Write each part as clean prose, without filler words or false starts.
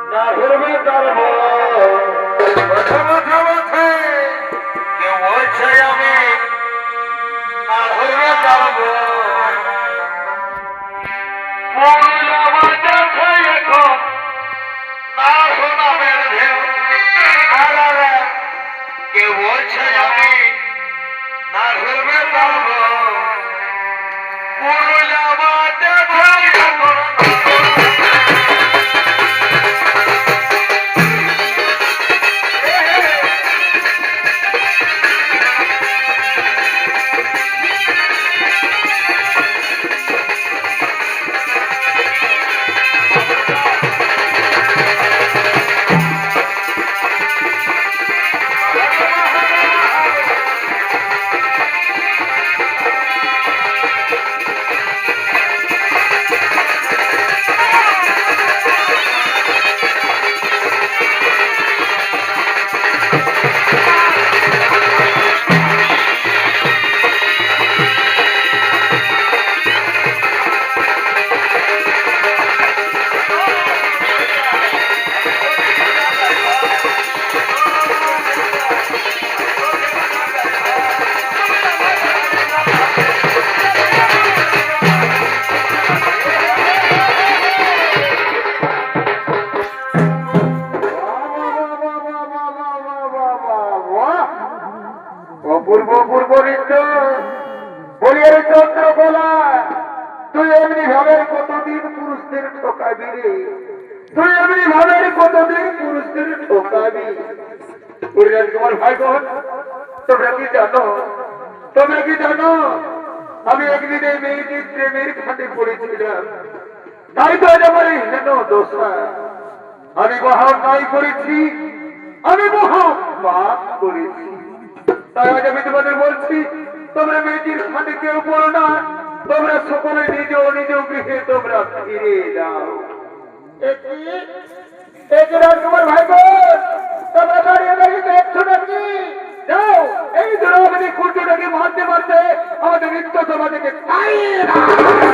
না ধরবে তার কেউ বলছে আমি না ধরবে তার এখন না শোনাবেন ঢেউ কেউ বলছে আমি না ধরবে তার অপূর্ব পূর্ব নৃত্য বলিয়ার চন্দ্রকলা তুই এমনি ভাবের কতদিন পুরুষদের ঠকাবি রে তুই এমনি ভাবের কতদিন পুরুষদের ঠকাবি তোমার ভাই বোন তোমরা কি জানো আমি একদিন এই মেয়েটির প্রেমের ফাঁদে পড়েছিলাম তাই তো আজ আমার এই হেন দোষা আমি মহা অন্যায় করেছি আমি মহা পাপ করেছি তাই আজ আমি তোমাদের বলছি তোমরা মেয়েটির ফাঁদে কেউ পড়ো না তোমরা সকলে নিজ নিজ গৃহে তোমরা ফিরে যাও রাজকুমার ভাই বোন তোমরা দাঁড়িয়ে দাঁড়িয়ে দেখছো নাকি যাও এই দ্রৌপদী খুঁটিটাকে মারতে মারতে আমাদের নৃত্য সভা থেকে তাড়িয়ে দাও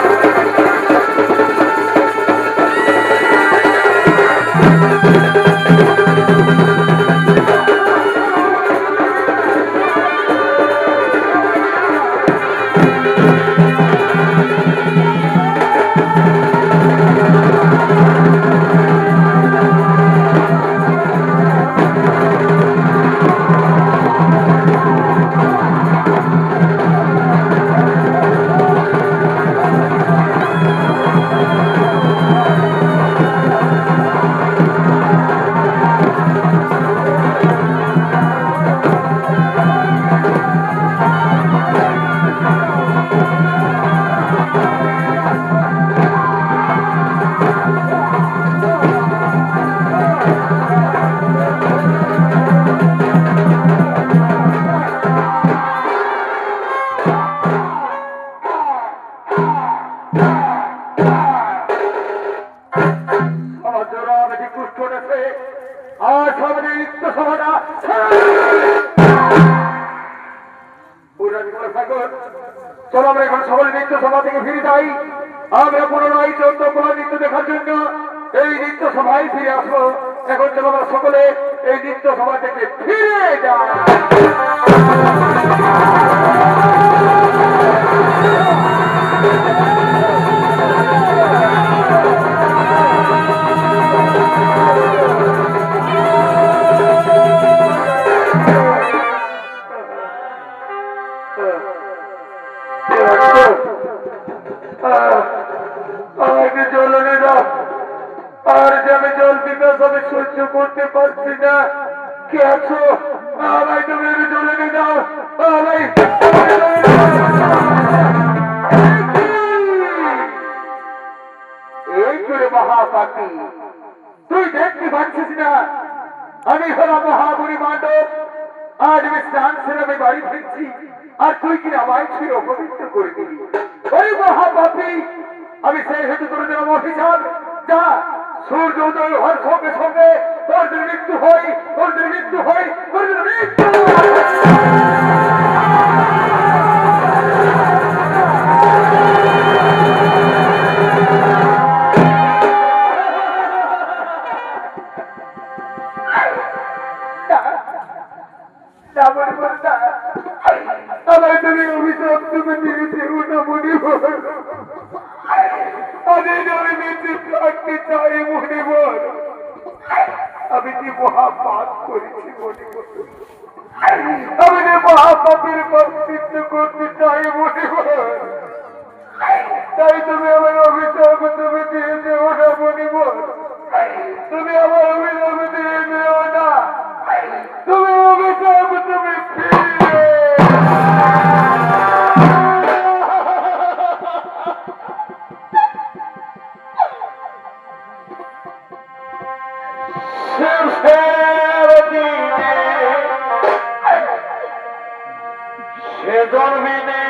চলো আমরা এখন সকলে নৃত্য সভা থেকে ফিরে যাই আমরা পুনরায় চন্দ্রকলা নৃত্য দেখার জন্য এই নৃত্য সভায় ফিরে আসবো এখন চলো আমরা সকলে এই নৃত্য সভা থেকে ফিরে যাই সহ্য করতে পারছি না কে আছো ভাই তুমি জলে নিয়ে যাও ভাই এই করে মহাপাপী তুই দেখতে পাচ্ছিস না আমি হলাম মহাবলী মান্ডব আজ আমি স্নান সেরে আমি বাড়ি ফিরছি আর তুই কিনা আমায় ছুঁয়ে অপবিত্র করে দিবি ওই মহাপাপী আমি সেই হেতু করে দিলাম অভিশাপ যা সূর্য উদয় হওয়ার সঙ্গে সঙ্গে তোর মৃত্যু হয় তোর মৃত্যু হয় তোর মৃত্যু না মনিবর না, আমার তুমি অভিশাপ তুমি দিয়ে দেবো না মনিবর। আমি বেঁচে থাকতে চাই মনিবর। আমি কি মহাপাপ করেছি মনিবর? আমি যে মহাপাপের প্রায়শ্চিত্ত করতে চাই মনিবর। তাই তুমি আমার অভিশাপ তুমি দিয়ে দেও না মনিবর। তুমি আমার অভিশাপ দিয়ে দেও না। তুমি অভিশাপ তুমি সে জন্মিনে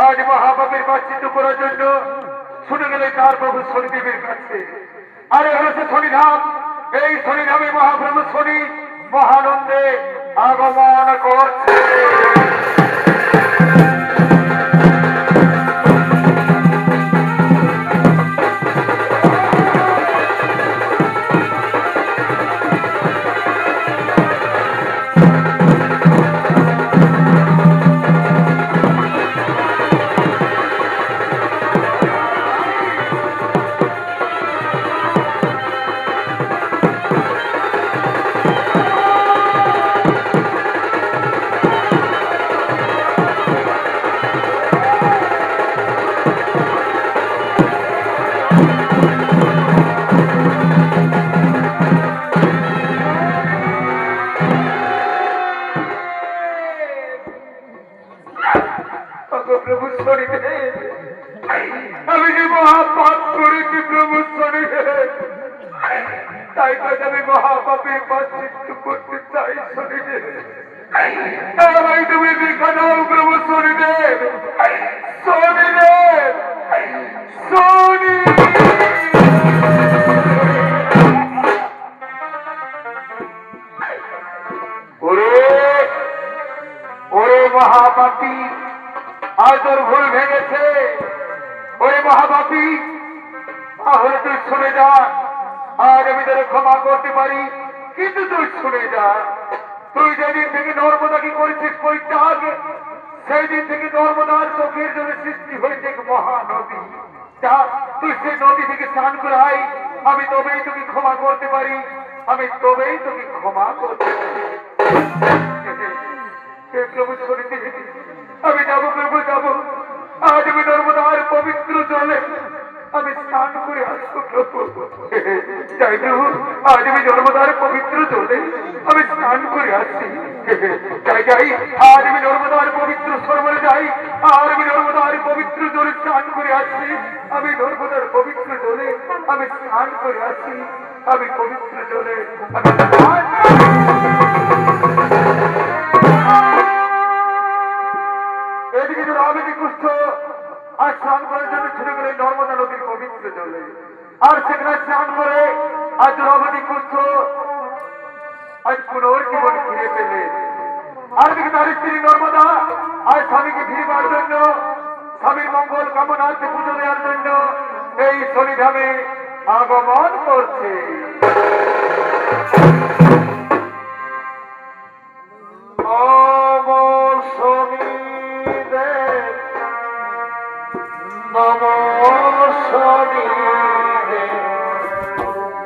আজ মহাপাপের প্রায়শ্চিত্ত করার জন্য ছুটে গেলে তার প্রভু শনিদেবের কাছে। আরে হচ্ছে শনিধাম। এই শনিধামে মহাপ্রভু শনি মহানন্দে আগমন করছে। প্রভু শনিদেব, আমি যে মহাপাপ করেছি প্রভু শনিদেব, তাই আমি মহাপাপের প্রায়শ্চিত্ত করতে চাই শনিদেব। আমায় তুমি দেখা দাও প্রভু শনিদেব। শনিদেব শনি ওরে মহাপাপী, আজ তোর ভুল ভেঙেছে। ওরে মহাপাপী, তাহলে তুই শুনে যা। আজ আমি তোর ক্ষমা করতে পারি, কিন্তু তুই শুনে যা। তুই যেদিন থেকে নর্মদাকে করেছিস পরিত্যাগ, সেই দিন থেকে নর্মদার চোখের জন্য সৃষ্টি হয়েছে এক মহানদী। যা, তুই সেই নদী থেকে স্নান করে আয়। আমি তবেই তোকে ক্ষমা করতে পারি, আমি তবেই তোকে ক্ষমা করতে পারি। প্রভু শনিতে আমি যাবো, প্রভু যাবো। আজ আমি নর্মদার পবিত্র জলে আমি স্নান করে আসবো প্রভু। যাই প্রভু, আজ আমি নর্মদার পবিত্র জলে আমি স্নান করে আসছি। যাই যাই, আজ আমি নর্মদার পবিত্র সরোবরে যাই, আর আমি নর্মদার পবিত্র জলে স্নান করে আসছি। আমি নর্মদার পবিত্র জলে আমি স্নান করে আসি, আমি পবিত্র জলে আমি স্নান এদিকে যে রাবিনী কুষ্ঠ আর স্নান করার জন্য ছুটে গেলে নর্মদা নদীর পবিত্র জলে, আর সেখানে স্নান করে আজ রাবিনী কুষ্ঠ আজ পুনর্জীবন ফিরে পেলে। আর দিকে তার স্ত্রী নর্মদা আজ স্বামীকে ফিরবার জন্য, স্বামীর মঙ্গল কামনার্থে পুজো দেওয়ার জন্য এই শনিধামে আগমন করছে। নমঃ শনি